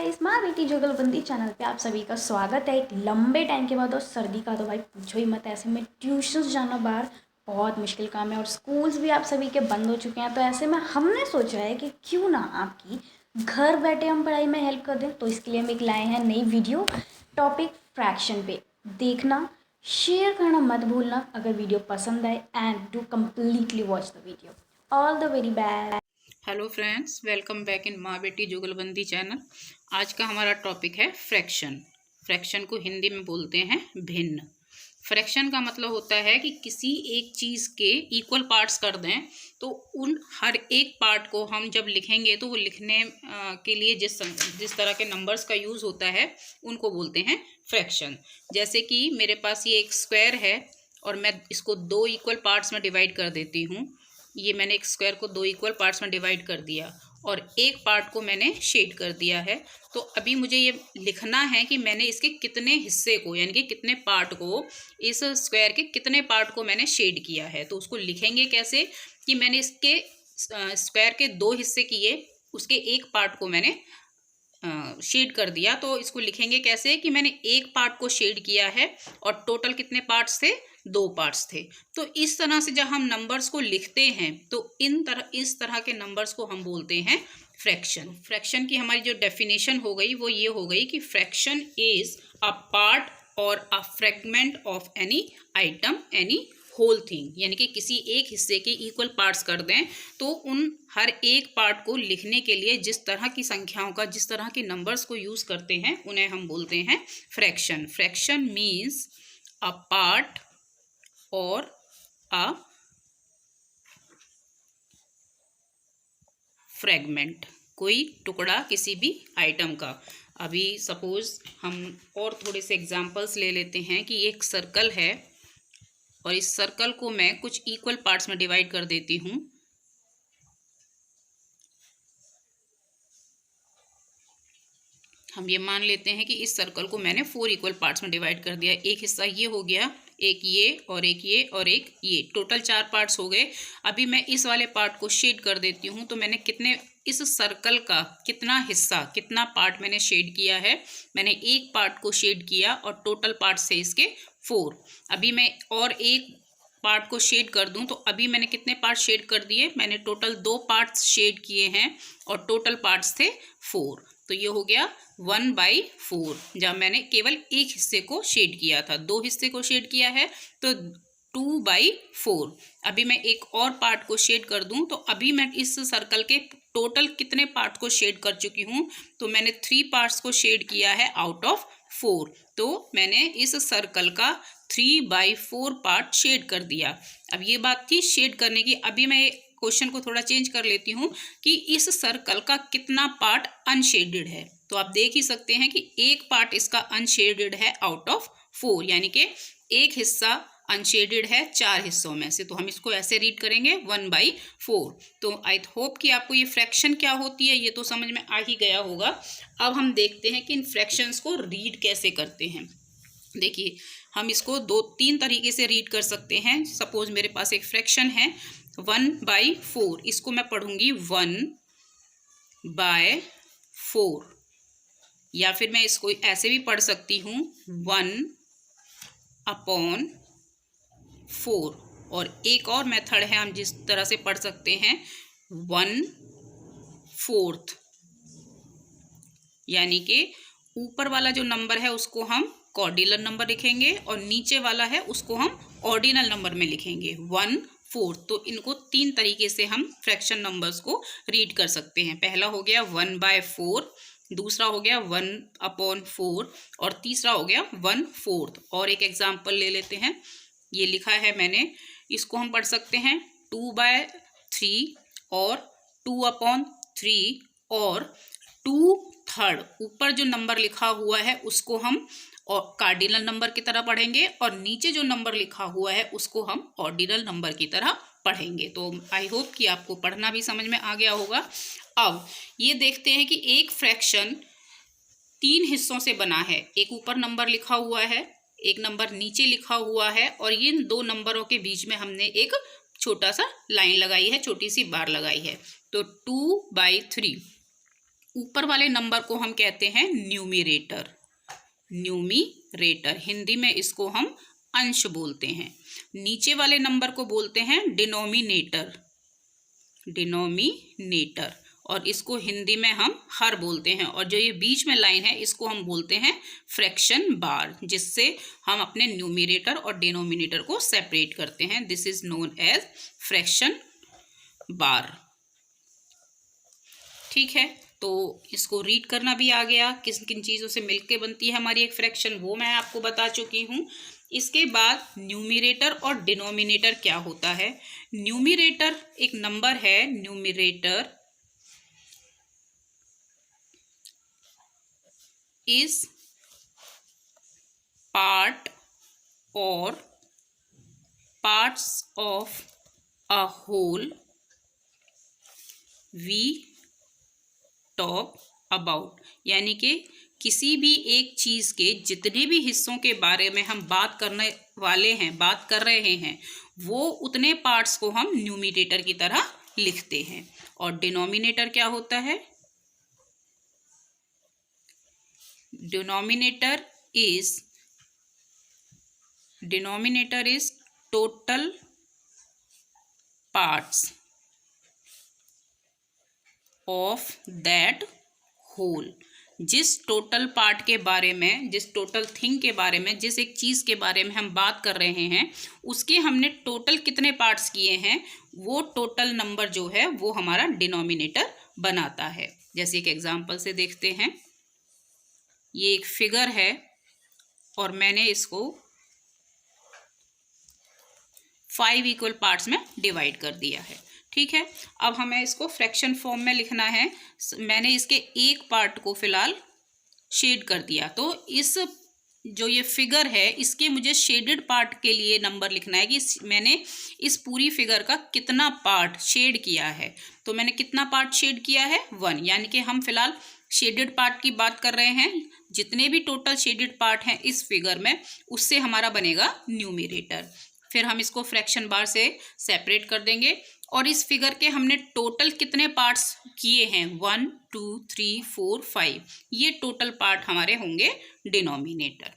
Guys, माँ बेटी जुगलबंदी चैनल पे आप सभी का स्वागत है। एक लंबे टाइम के बाद, और सर्दी का तो भाई पूछो ही मत। ऐसे में ट्यूशन्स जाना बाहर बहुत मुश्किल काम है, और स्कूल्स भी आप सभी के बंद हो चुके हैं। तो ऐसे में हमने सोचा है कि क्यों ना आपकी घर बैठे हम पढ़ाई में हेल्प कर दें। तो इसके लिए हम एक लाए हैं नई वीडियो, टॉपिक फ्रैक्शन पे। देखना, शेयर करना मत भूलना अगर वीडियो पसंद आए, and do completely watch the video. All the very best. Hello friends, welcome back in माँ बेटी जुगलबंदी चैनल। आज का हमारा टॉपिक है फ्रैक्शन। फ्रैक्शन को हिंदी में बोलते हैं भिन्न। फ्रैक्शन का मतलब होता है कि किसी एक चीज़ के इक्वल पार्ट्स कर दें, तो उन हर एक पार्ट को हम जब लिखेंगे तो वो लिखने के लिए जिस तरह के नंबर्स का यूज़ होता है उनको बोलते हैं फ्रैक्शन। जैसे कि मेरे पास ये एक स्क्वायर है और मैं इसको दो इक्वल पार्ट्स में डिवाइड कर देती हूँ। ये मैंने एक स्क्वायर को दो इक्वल पार्ट्स में डिवाइड कर दिया और एक पार्ट को मैंने शेड कर दिया है। तो अभी मुझे ये लिखना है कि मैंने इसके कितने हिस्से को, यानी कि कितने पार्ट को, इस स्क्वायर के कितने पार्ट को मैंने शेड किया है। तो उसको लिखेंगे कैसे कि मैंने इसके स्क्वायर के दो हिस्से किए, उसके एक पार्ट को मैंने शेड कर दिया। तो इसको लिखेंगे कैसे कि मैंने एक पार्ट को शेड किया है और टोटल कितने पार्ट्स थे, दो पार्ट्स थे। तो इस तरह से जब हम नंबर्स को लिखते हैं तो इस तरह के नंबर्स को हम बोलते हैं फ्रैक्शन। फ्रैक्शन की हमारी जो डेफिनेशन हो गई वो ये हो गई कि फ्रैक्शन इज अ पार्ट और a fragment of any item, any whole thing. यानी कि किसी एक हिस्से के इक्वल पार्ट्स कर दें तो उन हर एक पार्ट को लिखने के लिए जिस तरह की संख्याओं का, जिस तरह के नंबर्स को यूज करते हैं उन्हें हम बोलते हैं फ्रैक्शन। फ्रैक्शन मीन्स अ पार्ट और अ फ्रेगमेंट, कोई टुकड़ा किसी भी आइटम का। अभी सपोज हम और थोड़े से एग्जांपल्स ले लेते हैं कि एक सर्कल है और इस सर्कल को मैं कुछ इक्वल पार्ट्स में डिवाइड कर देती हूँ। हम ये मान लेते हैं कि इस सर्कल को मैंने 4 इक्वल पार्ट्स में डिवाइड कर दिया। एक हिस्सा ये हो गया, एक ये और एक ये और एक ये, टोटल 4 पार्ट्स हो गए। अभी मैं इस वाले पार्ट को शेड कर देती हूँ। तो मैंने इस सर्कल का कितना हिस्सा, कितना पार्ट मैंने शेड किया है, मैंने एक पार्ट को शेड किया और टोटल पार्ट्स थे इसके 4। अभी मैं और एक पार्ट को शेड कर दूं तो अभी मैंने कितने पार्ट शेड कर दिए, मैंने टोटल 2 पार्ट्स शेड किए हैं और टोटल पार्ट्स थे 4। तो ये हो गया 1/4, जब मैंने केवल एक हिस्से को शेड किया था। 2 हिस्से को शेड किया है तो 2/4। अभी मैं एक और पार्ट को शेड कर दूं तो अभी मैं इस सर्कल के टोटल कितने पार्ट को शेड कर चुकी हूं, तो मैंने 3 पार्ट्स को शेड किया है आउट ऑफ 4। तो मैंने इस सर्कल का 3/4 पार्ट शेड कर दिया। अब ये बात थी शेड करने की। अभी मैं क्वेश्चन को थोड़ा चेंज कर लेती हूँ कि इस सर्कल का कितना पार्ट अनशेडेड है। तो आप देख ही सकते हैं कि एक पार्ट इसका अनशेडेड है आउट ऑफ 4, यानी कि एक हिस्सा अनशेडेड है 4 हिस्सों में से। तो हम इसको ऐसे रीड करेंगे 1/4। तो आई होप कि आपको ये फ्रैक्शन क्या होती है ये तो समझ में आ ही गया होगा। अब हम देखते हैं कि इन फ्रैक्शंस को रीड कैसे करते हैं। देखिए, हम इसको 2-3 तरीके से रीड कर सकते हैं। सपोज मेरे पास एक फ्रैक्शन है 1/4, इसको मैं पढ़ूंगी 1/4, या फिर मैं इसको ऐसे भी पढ़ सकती हूँ 1/4। और एक और मेथड है, हम जिस तरह से पढ़ सकते हैं 1/4, यानी कि ऊपर वाला जो नंबर है उसको हम कॉर्डिनल नंबर लिखेंगे और नीचे वाला है उसको हम ऑर्डिनल नंबर में लिखेंगे 1/4। तो इनको 3 तरीके से हम फ्रैक्शन नंबर्स को रीड कर सकते हैं। पहला हो गया 1/4, दूसरा हो गया 1/4 और तीसरा हो गया 1/4। और एक एग्जाम्पल ले लेते हैं, ये लिखा है मैंने, इसको हम पढ़ सकते हैं 2/3 और 2/3 और 2/3। ऊपर जो नंबर लिखा हुआ है उसको हम और कार्डिनल नंबर की तरह पढ़ेंगे और नीचे जो नंबर लिखा हुआ है उसको हम ऑर्डिनल नंबर की तरह पढ़ेंगे। तो आई होप कि आपको पढ़ना भी समझ में आ गया होगा। अब ये देखते हैं कि एक फ्रैक्शन 3 हिस्सों से बना है। एक ऊपर नंबर लिखा हुआ है, एक नंबर नीचे लिखा हुआ है और ये 2 नंबरों के बीच में हमने एक छोटा सा लाइन लगाई है, छोटी सी बार लगाई है। तो 2/3 ऊपर वाले नंबर को हम कहते हैं न्यूमिरेटर। न्यूमिरेटर हिंदी में इसको हम अंश बोलते हैं। नीचे वाले नंबर को बोलते हैं डिनोमिनेटर। डिनोमिनेटर, और इसको हिंदी में हम हर बोलते हैं। और जो ये बीच में लाइन है इसको हम बोलते हैं फ्रैक्शन बार, जिससे हम अपने न्यूमिरेटर और डिनोमिनेटर को सेपरेट करते हैं। This is known as fraction bar. ठीक है, तो इसको रीड करना भी आ गया। किन किन चीज़ों से मिलके बनती है हमारी एक फ्रैक्शन, वो मैं आपको बता चुकी हूँ। इसके बाद न्यूमिरेटर और डिनोमिनेटर क्या होता है। न्यूमिरेटर एक नंबर है। न्यूमिरेटर इज पार्ट और parts of a whole we talk about, यानी कि किसी भी एक चीज़ के जितने भी हिस्सों के बारे में हम बात करने वाले हैं, बात कर रहे हैं, वो उतने पार्ट्स को हम न्यूमिरेटर की तरह लिखते हैं। और डिनोमिनेटर क्या होता है। Denominator is total parts of that whole. जिस टोटल पार्ट के बारे में, जिस टोटल थिंग के बारे में, जिस एक चीज़ के बारे में हम बात कर रहे हैं, उसके हमने टोटल कितने पार्ट्स किए हैं, वो टोटल नंबर जो है वो हमारा डिनोमिनेटर बनाता है। जैसे एक एग्जांपल से देखते हैं। ये एक फिगर है और मैंने इसको 5 इक्वल पार्ट्स में डिवाइड कर दिया है। ठीक है, अब हमें इसको फ्रैक्शन फॉर्म में लिखना है। मैंने इसके एक पार्ट को फिलहाल शेड कर दिया, तो इस जो ये फिगर है इसके मुझे शेडेड पार्ट के लिए नंबर लिखना है कि मैंने इस पूरी फिगर का कितना पार्ट शेड किया है। तो मैंने कितना पार्ट शेड किया है 1, यानी कि हम फिलहाल शेडेड पार्ट की बात कर रहे हैं। जितने भी टोटल शेडेड पार्ट हैं इस फिगर में, उससे हमारा बनेगा न्यूमिरेटर। फिर हम इसको फ्रैक्शन बार से सेपरेट कर देंगे और इस फिगर के हमने टोटल कितने पार्ट्स किए हैं 1 2 3 4 5, ये टोटल पार्ट हमारे होंगे डिनोमिनेटर।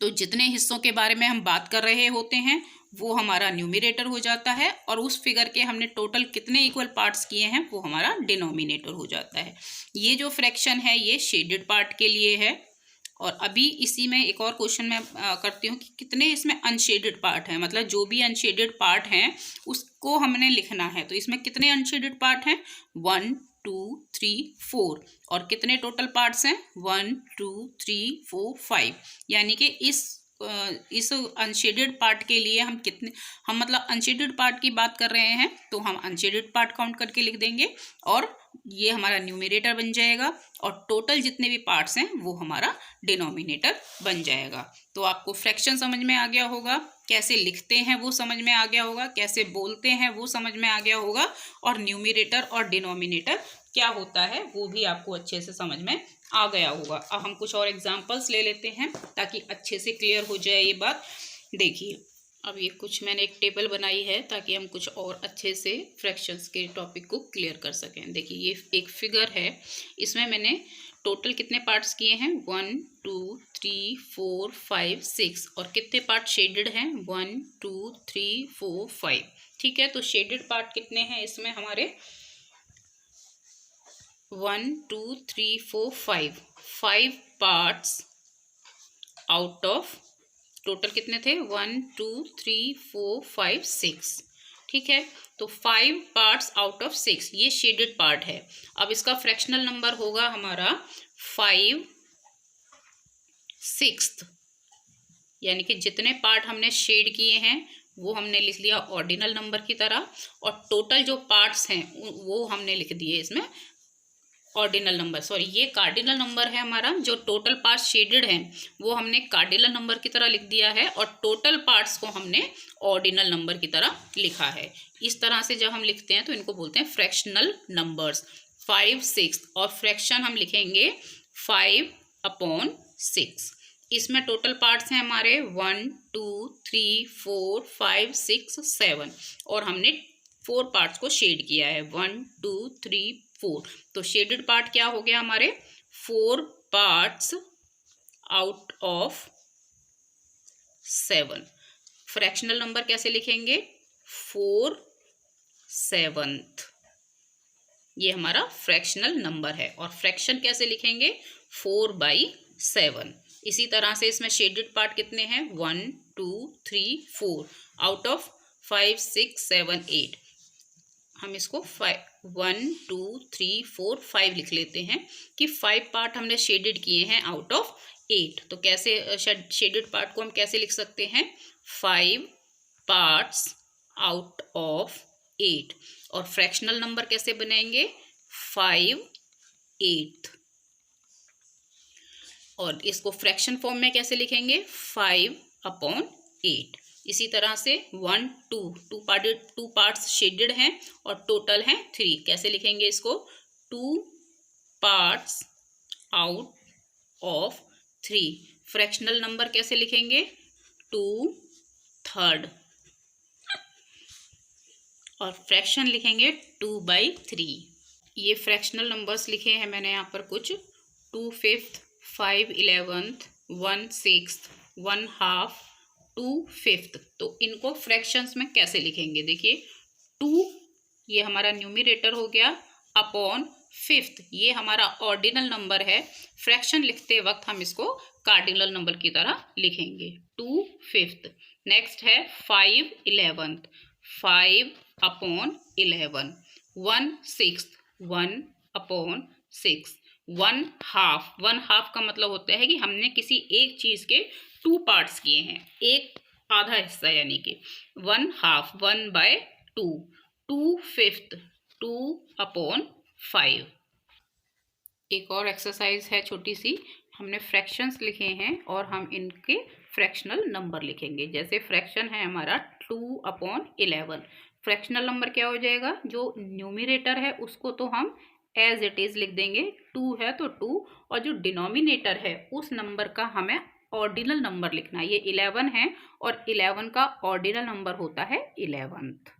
तो जितने हिस्सों के बारे में हम बात कर रहे होते हैं वो हमारा न्यूमिरेटर हो जाता है, और उस फिगर के हमने टोटल कितने इक्वल पार्ट्स किए हैं वो हमारा डिनोमिनेटर हो जाता है। ये जो फ्रैक्शन है ये शेडेड पार्ट के लिए है। और अभी इसी में एक और क्वेश्चन मैं करती हूँ कि कितने इसमें अनशेडेड पार्ट हैं, मतलब जो भी अनशेडेड पार्ट हैं उसको हमने लिखना है। तो इसमें कितने अनशेडेड पार्ट हैं 1 2 3 4, और कितने टोटल पार्ट्स हैं 1 2 3 4 5, यानी कि इस अनशेडेड पार्ट के लिए हम मतलब अनशेडेड पार्ट की बात कर रहे हैं तो हम अनशेडेड पार्ट काउंट करके लिख देंगे और ये हमारा न्यूमिरेटर बन जाएगा, और टोटल जितने भी पार्ट्स हैं वो हमारा डिनोमिनेटर बन जाएगा। तो आपको फ्रैक्शन समझ में आ गया होगा, कैसे लिखते हैं वो समझ में आ गया होगा, कैसे बोलते हैं वो समझ में आ गया होगा, और न्यूमिरेटर और डिनोमिनेटर क्या होता है वो भी आपको अच्छे से समझ में आ गया होगा। अब हम कुछ और एग्जांपल्स ले लेते हैं ताकि अच्छे से क्लियर हो जाए ये बात। देखिए, अब ये कुछ मैंने एक टेबल बनाई है ताकि हम कुछ और अच्छे से फ्रैक्शंस के टॉपिक को क्लियर कर सकें। देखिए, ये एक फिगर है, इसमें मैंने टोटल कितने पार्ट्स किए हैं 1 2 3 4 5 6, और कितने पार्ट शेडेड हैं 1 2 3 4 5। ठीक है, तो शेडेड पार्ट कितने हैं इसमें हमारे 1 2 3 4 5 पार्ट्स आउट ऑफ टोटल कितने थे 1 2 3 4 5 6। ठीक है, तो 5 पार्ट्स आउट ऑफ 6 ये शेडेड पार्ट है। अब इसका फ्रैक्शनल नंबर होगा हमारा 5/6, यानी कि जितने पार्ट हमने शेड किए हैं वो हमने लिख लिया ऑर्डिनल नंबर की तरह, और टोटल जो पार्ट्स हैं वो हमने लिख दिए इसमें ऑर्डिनल नंबर, सॉरी ये कार्डिनल नंबर है हमारा। जो टोटल पार्ट्स शेडेड हैं वो हमने कार्डिनल नंबर की तरह लिख दिया है, और टोटल पार्ट्स को हमने ऑर्डिनल नंबर की तरह लिखा है। इस तरह से जब हम लिखते हैं तो इनको बोलते हैं फ्रैक्शनल नंबर्स। 5/6 और फ्रैक्शन हम लिखेंगे 5/6। इसमें टोटल पार्ट्स हैं हमारे 1 2 3 4 5 6 7, और हमने 4 पार्ट्स को शेड किया है 1 2 3 4। तो शेडेड पार्ट क्या हो गया हमारे 4 parts out of 7। Fractional number कैसे लिखेंगे 4/7। ये हमारा फ्रैक्शनल नंबर है। और फ्रैक्शन कैसे लिखेंगे 4/7। इसी तरह से इसमें शेडेड पार्ट कितने हैं 1 2 3 4 आउट ऑफ 5 6 7 8। हम इसको 1 2 3 4 5 लिख लेते हैं कि 5 पार्ट हमने शेडेड किए हैं आउट ऑफ 8। तो कैसे शेडेड पार्ट को हम कैसे लिख सकते हैं 5 पार्ट्स आउट ऑफ 8। और फ्रैक्शनल नंबर कैसे बनाएंगे 5/8। और इसको फ्रैक्शन फॉर्म में कैसे लिखेंगे 5/8। इसी तरह से 1 2 पार्ट्स शेडेड हैं और टोटल हैं 3। कैसे लिखेंगे इसको 2 parts out of 3। Fractional number कैसे लिखेंगे 2/3। और फ्रैक्शन लिखेंगे 2/3। ये फ्रैक्शनल नंबर्स लिखे हैं मैंने यहाँ पर कुछ 2/5, 5/11, 1/6, 1/2, 2/5। तो इनको फ्रैक्शंस में कैसे लिखेंगे देखिए 2 ये हमारा न्यूमरेटर हो गया अपॉन 5th ये हमारा ऑर्डिनल नंबर है। फ्रैक्शन लिखते वक्त हम इसको कार्डिनल नंबर की तरह लिखेंगे 2/5। नेक्स्ट है 5/11, 5/11, 1/6, 1/6, 1/2 का मतलब होता है कि हमने किसी एक चीज के 2 पार्ट्स किए हैं, एक आधा हिस्सा यानी कि 1/2 1/2, 2/5 2/5। एक और एक्सरसाइज है छोटी सी, हमने फ्रैक्शंस लिखे हैं और हम इनके फ्रैक्शनल नंबर लिखेंगे। जैसे फ्रैक्शन है हमारा 2/11। फ्रैक्शनल नंबर क्या हो जाएगा जो न्यूमरेटर है उसको तो हम एज इट इज लिख देंगे 2 है तो 2, और जो डिनोमिनेटर है उस नंबर का हमें ऑर्डिनल नंबर लिखना है। ये 11 है और 11 का ऑर्डिनल नंबर होता है 11th।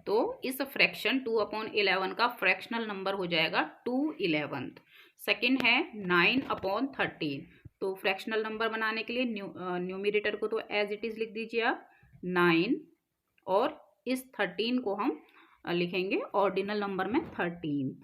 तो इस फ्रैक्शन 2/11 का फ्रैक्शनल नंबर हो जाएगा 2/11। सेकेंड है 9/13। तो फ्रैक्शनल नंबर बनाने के लिए न्यूमरेटर को तो एज इट इज लिख दीजिए आप 9, और इस 13 को हम लिखेंगे ऑर्डिनल नंबर में 13th।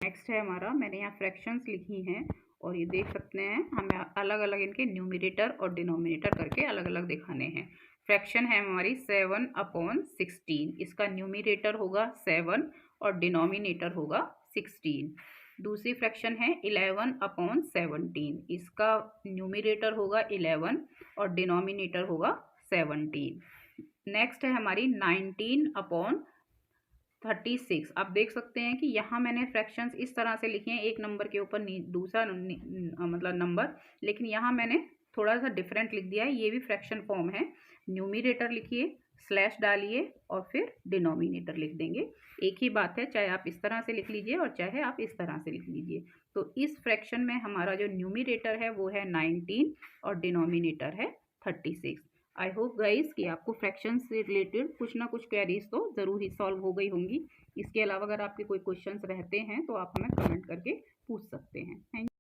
नेक्स्ट है हमारा, मैंने यहाँ फ्रैक्शंस लिखी हैं और ये देख सकते हैं हमें अलग अलग इनके न्यूमरेटर और डिनोमिनेटर करके अलग अलग दिखाने हैं। फ्रैक्शन है हमारी 7/16। इसका न्यूमरेटर होगा 7 और डिनोमिनेटर होगा 16। दूसरी फ्रैक्शन है 11/17। इसका न्यूमरेटर होगा 11 और डिनोमिनेटर होगा 17। नेक्स्ट है हमारी 19/36। आप देख सकते हैं कि यहाँ मैंने फ्रैक्शंस इस तरह से लिखे हैं, एक नंबर के ऊपर दूसरा मतलब नंबर, लेकिन यहाँ मैंने थोड़ा सा डिफरेंट लिख दिया है। ये भी फ्रैक्शन फॉर्म है। न्यूमरेटर लिखिए, स्लैश डालिए और फिर डिनोमिनेटर लिख देंगे। एक ही बात है, चाहे आप इस तरह से लिख लीजिए और चाहे आप इस तरह से लिख लीजिए। तो इस फ्रैक्शन में हमारा जो न्यूमरेटर है वो है 19 और डिनोमिनेटर है 36। आई होप गाइस कि आपको फ्रैक्शन से रिलेटेड कुछ ना कुछ क्वेरीज तो ज़रूर ही सॉल्व हो गई होंगी। इसके अलावा अगर आपके कोई क्वेश्चंस रहते हैं तो आप हमें कमेंट करके पूछ सकते हैं। थैंक